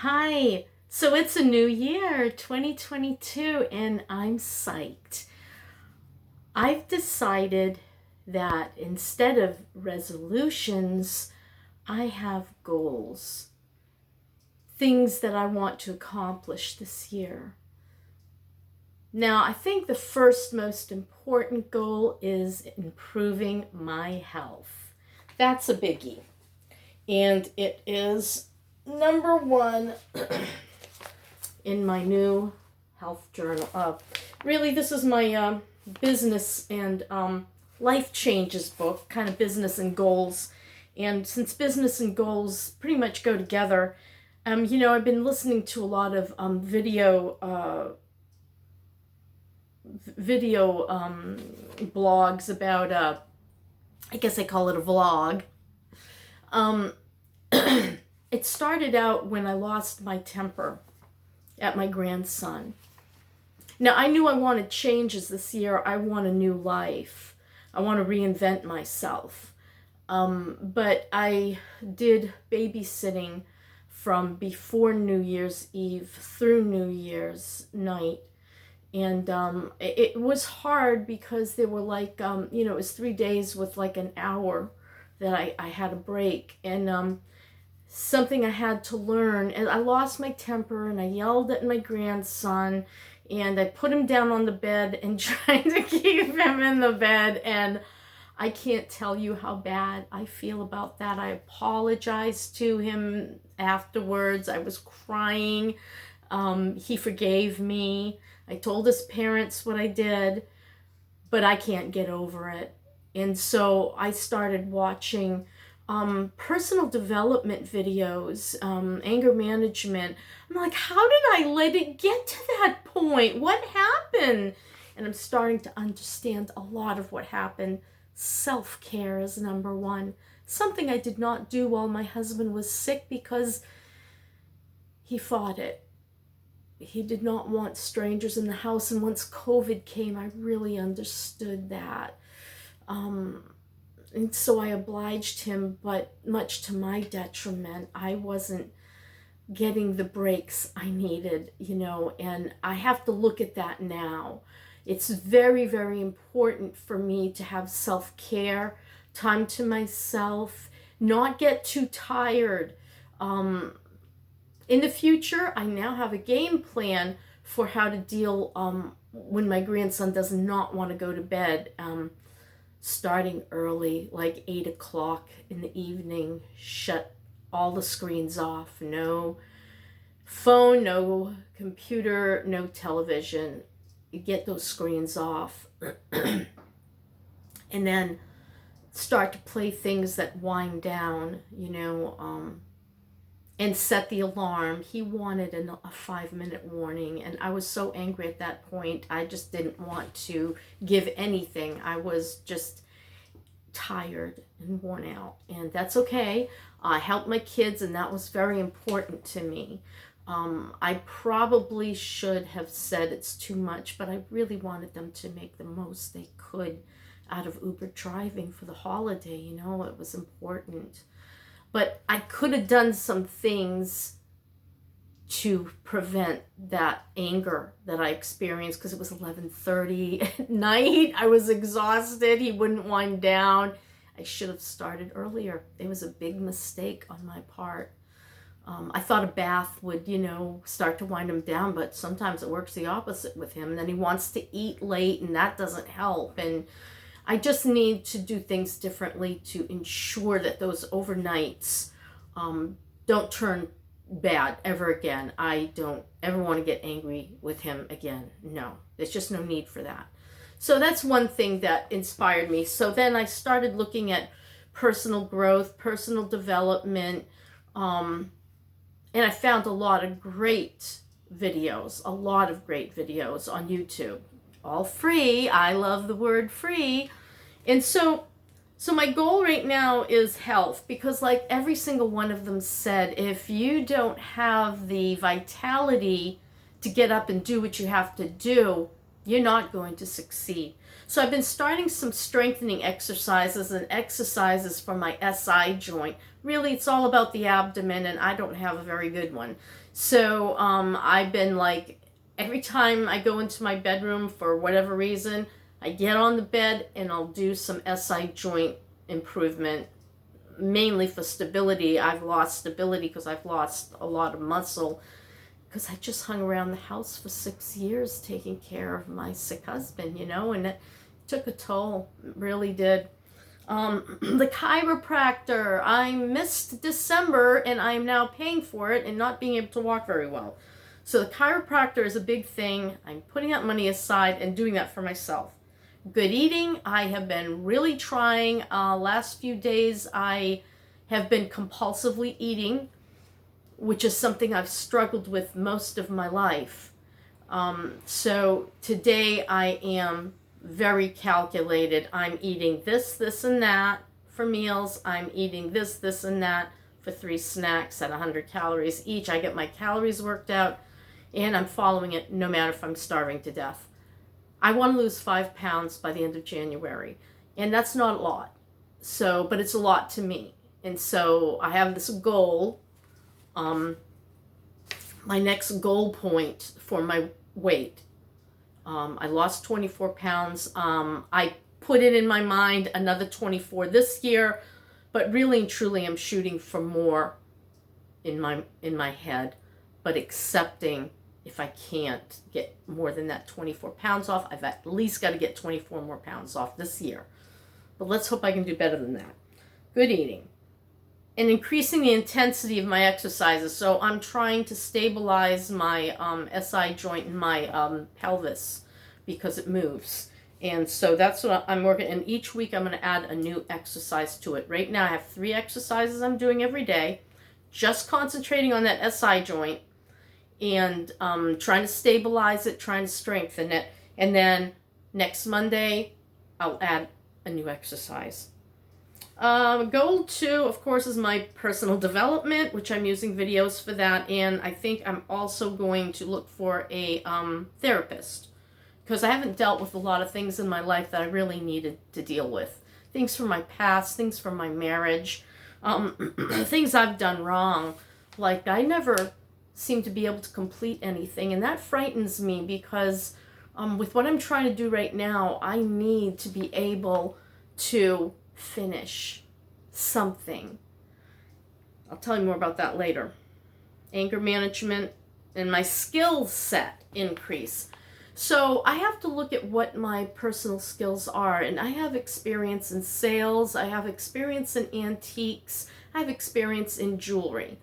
Hi. So it's a new year, 2022, and I'm psyched. I've decided that instead of resolutions, I have goals, things that I want to accomplish this year. Now, I think the first most important goal is improving my health. That's a biggie. And it is number one in my new health journal. Really, this is my business and life changes book, kind of business and goals. And since business and goals pretty much go together, I've been listening to a lot of video blogs about, I guess I call it a vlog. It started out when I lost my temper at my grandson. Now, I knew I wanted changes this year. I want a new life. I want to reinvent myself. But I did babysitting from before New Year's Eve through New Year's night. And it was hard because there were it was 3 days with like an hour that I had a break. And something I had to learn. And I lost my temper and I yelled at my grandson and I put him down on the bed and tried to keep him in the bed. And I can't tell you how bad I feel about that. I apologized to him afterwards. I was crying. He forgave me. I told his parents what I did, but I can't get over it. And so I started watching personal development videos, anger management. I'm like, how did I let it get to that point? What happened? And I'm starting to understand a lot of what happened. Self-care is number one. Something I did not do while my husband was sick because he fought it. He did not want strangers in the house. And once COVID came, I really understood that. And so I obliged him, but much to my detriment, I wasn't getting the breaks I needed, and I have to look at that now. It's very, very important for me to have self-care, time to myself, not get too tired. In the future, I now have a game plan for how to deal when my grandson does not want to go to bed. Starting early, like 8 o'clock in the evening, shut all the screens off. No phone, no computer, no television. You get those screens off. And then start to play things that wind down, and set the alarm. He wanted a 5-minute warning, and I was so angry at that point. I just didn't want to give anything. I was just tired and worn out, and that's okay. I helped my kids, and that was very important to me. I probably should have said it's too much, but I really wanted them to make the most they could out of Uber driving for the holiday. It was important. But I could have done some things to prevent that anger that I experienced because it was 11:30 at night. I was exhausted. He wouldn't wind down. I should have started earlier. It was a big mistake on my part. I thought a bath would, start to wind him down, but sometimes it works the opposite with him. And then he wants to eat late, and that doesn't help. And I just need to do things differently to ensure that those overnights don't turn bad ever again. I don't ever want to get angry with him again. No, there's just no need for that. So that's one thing that inspired me. So then I started looking at personal growth, personal development, and I found a lot of great videos on YouTube. All free. I love the word free. And so my goal right now is health, because like every single one of them said, if you don't have the vitality to get up and do what you have to do, You're not going to succeed. So I've been starting some strengthening exercises and exercises for my SI joint. Really, it's all about the abdomen, and I don't have a very good one. So I've been like, every time I go into my bedroom for whatever reason, I get on the bed and I'll do some SI joint improvement, mainly for stability. I've lost stability because I've lost a lot of muscle, because I just hung around the house for 6 years taking care of my sick husband, and it took a toll. It really did. The chiropractor, I missed December and I'm now paying for it and not being able to walk very well. So the chiropractor is a big thing. I'm putting that money aside and doing that for myself. Good eating, I have been really trying. Last few days I have been compulsively eating, which is something I've struggled with most of my life. So today I am very calculated. I'm eating this, and that for meals. I'm eating this, and that for 3 snacks at 100 calories each. I get my calories worked out, and I'm following it no matter if I'm starving to death. I want to lose 5 pounds by the end of January, and that's not a lot. So, but it's a lot to me. And so I have this goal. My next goal point for my weight. I lost 24 pounds. I put it in my mind another 24 this year, but really and truly I'm shooting for more in my head, but accepting if I can't get more than that 24 pounds off, I've at least got to get 24 more pounds off this year. But let's hope I can do better than that. Good eating. And increasing the intensity of my exercises. So I'm trying to stabilize my SI joint in my pelvis because it moves. And so that's what I'm working. And each week I'm going to add a new exercise to it. Right now I have 3 exercises I'm doing every day, just concentrating on that SI joint and trying to stabilize it, trying to strengthen it. And then next Monday I'll add a new exercise. Goal 2, of course, is my personal development, which I'm using videos for that, and I think I'm also going to look for a therapist, because I haven't dealt with a lot of things in my life that I really needed to deal with. Things from my past, things from my marriage, things I've done wrong. Like, I never seem to be able to complete anything, and that frightens me because with what I'm trying to do right now, I need to be able to finish something. I'll tell you more about that later. Anger management and my skill set increase. So I have to look at what my personal skills are, and I have experience in sales, I have experience in antiques, I have experience in jewelry.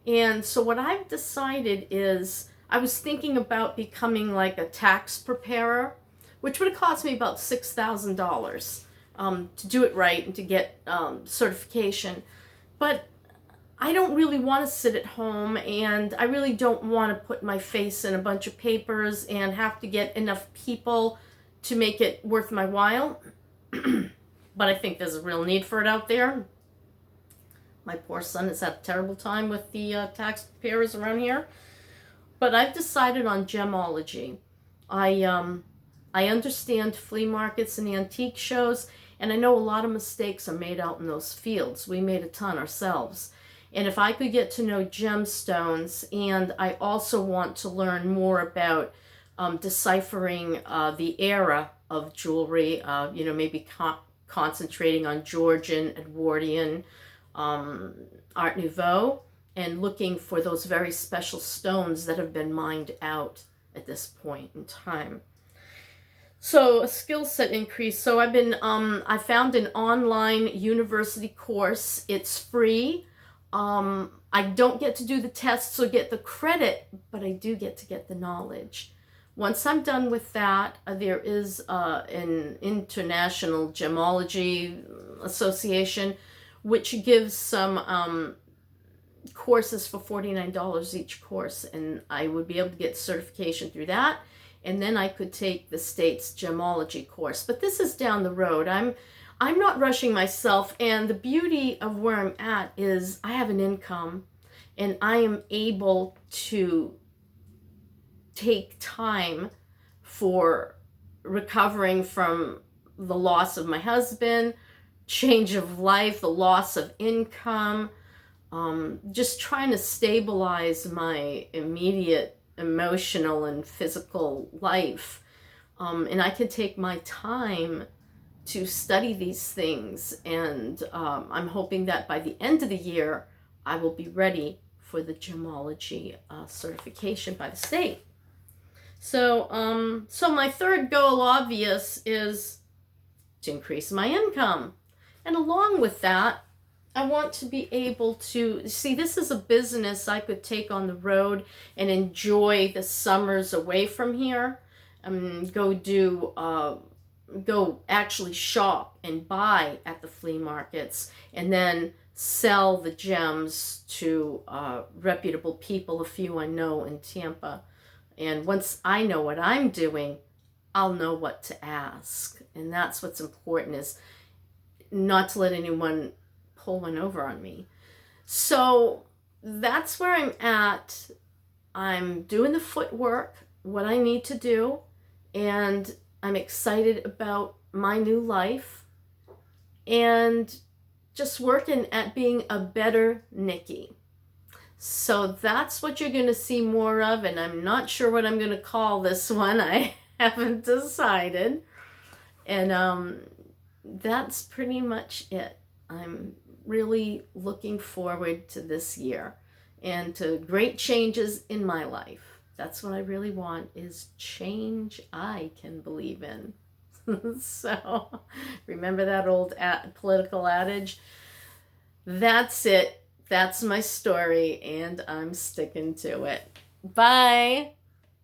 And so what I've decided is, I was thinking about becoming like a tax preparer, which would have cost me about $6,000. To do it right and to get certification. But I don't really want to sit at home, and I really don't want to put my face in a bunch of papers and have to get enough people to make it worth my while. But I think there's a real need for it out there. My poor son has had a terrible time with the tax preparers around here. But I've decided on Gemology. I understand flea markets and antique shows, and I know a lot of mistakes are made out in those fields. We made a ton ourselves. And if I could get to know gemstones, and I also want to learn more about deciphering the era of jewelry, maybe concentrating on Georgian, Edwardian, Art Nouveau, and looking for those very special stones that have been mined out at this point in time. So a skill set increase. So I've been, I found an online university course. It's free. I don't get to do the tests or get the credit, but I do get to get the knowledge. Once I'm done with that, there is an international gemology association, which gives some courses for $49 each course, and I would be able to get certification through that. And then I could take the state's gemology course. But this is down the road. I'm not rushing myself. And the beauty of where I'm at is I have an income, and I am able to take time for recovering from the loss of my husband, change of life, the loss of income, just trying to stabilize my immediate emotional and physical life. And I can take my time to study these things, and I'm hoping that by the end of the year I will be ready for the gemology certification by the state. So, so my third goal, obvious, is to increase my income. And along with that, I want to be able to, see, this is a business I could take on the road and enjoy the summers away from here. Go actually shop and buy at the flea markets, and then sell the gems to reputable people, a few I know in Tampa. And once I know what I'm doing, I'll know what to ask. And that's what's important, is not to let anyone pull one over on me. So that's where I'm at. I'm doing the footwork, what I need to do, and I'm excited about my new life and just working at being a better Nikki. So that's what you're going to see more of, and I'm not sure what I'm going to call this one. I haven't decided. And that's pretty much it. I'm really looking forward to this year and to great changes in my life. That's what I really want, is change I can believe in. So remember that old political adage? That's it. That's my story, and I'm sticking to it. Bye.